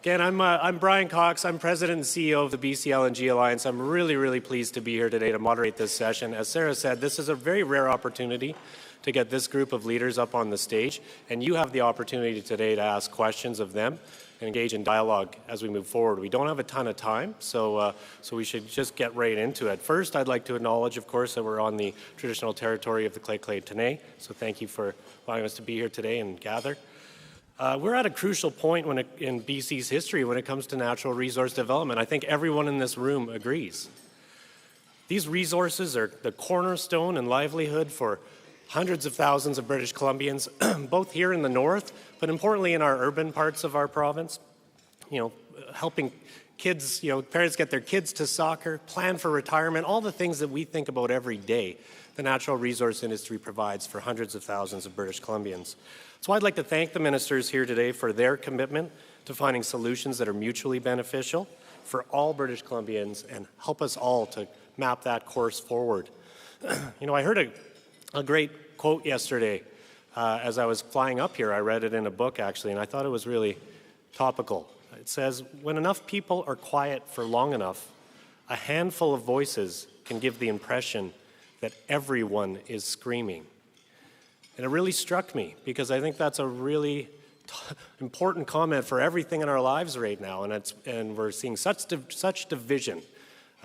Again, I'm Bryan Cox. I'm President and CEO of the BC LNG Alliance. I'm really pleased to be here today to moderate this session. As Sarah said, this is a very rare opportunity to get this group of leaders up on the stage, and you have the opportunity today to ask questions of them and engage in dialogue as we move forward. We don't have a ton of time, so we should just get right into it. First, I'd like to acknowledge, of course, that we're on the traditional territory of the Lheidli T'enneh, so thank you for allowing us to be here today and gather. We're at a crucial point in BC's history when it comes to natural resource development. I think everyone in this room agrees. These resources are the cornerstone and livelihood for hundreds of thousands of British Columbians, both here in the north, but importantly in our urban parts of our province. Helping kids, parents get their kids to soccer, plan for retirement, all the things that we think about every day. The natural resource industry provides for hundreds of thousands of British Columbians. So I'd like to thank the ministers here today for their commitment to finding solutions that are mutually beneficial for all British Columbians and help us all to map that course forward. I heard a great quote yesterday as I was flying up here. I read it in a book actually, and I thought it was really topical. It says, "When enough people are quiet for long enough, a handful of voices can give the impression that everyone is screaming." And it really struck me because I think that's a really important comment for everything in our lives right now. And we're seeing such division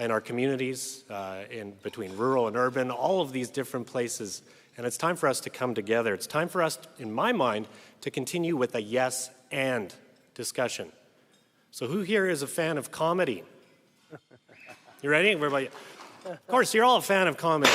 in our communities, in between rural and urban, all of these different places. And it's time for us to come together. It's time for us, in my mind, to continue with a yes and discussion. So who here is a fan of comedy? You ready? Everybody? Of course, you're all a fan of comedy.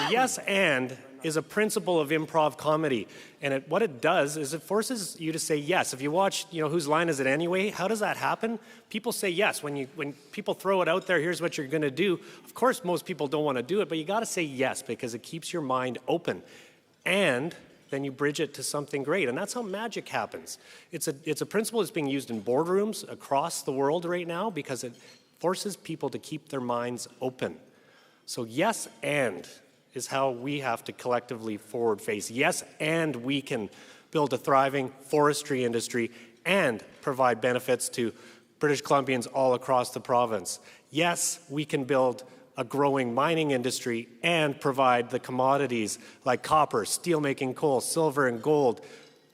Yes and is a principle of improv comedy. And what it does is it forces you to say yes. If you watch, Whose Line Is It Anyway? How does that happen? People say yes. When people throw it out there, here's what you're going to do. Of course, most people don't want to do it, but you got to say yes because it keeps your mind open. And then you bridge it to something great. And that's how magic happens. It's a principle that's being used in boardrooms across the world right now because it forces people to keep their minds open. So yes and is how we have to collectively forward face. Yes, and we can build a thriving forestry industry and provide benefits to British Columbians all across the province. Yes, we can build a growing mining industry and provide the commodities like copper, steelmaking coal, silver, and gold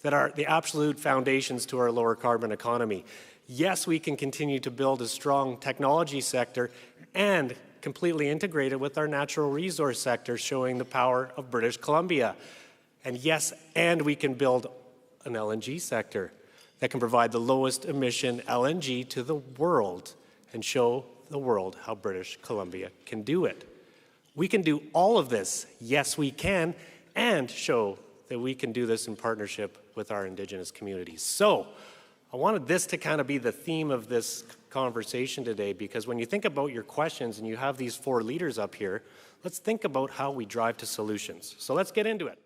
that are the absolute foundations to our lower carbon economy. Yes, we can continue to build a strong technology sector and completely integrated with our natural resource sector, showing the power of British Columbia. And yes, and we can build an LNG sector that can provide the lowest emission LNG to the world and show the world how British Columbia can do it. We can do all of this, yes we can, and show that we can do this in partnership with our Indigenous communities. So I wanted this to kind of be the theme of this conversation today, because when you think about your questions and you have these four leaders up here, let's think about how we drive to solutions. So let's get into it.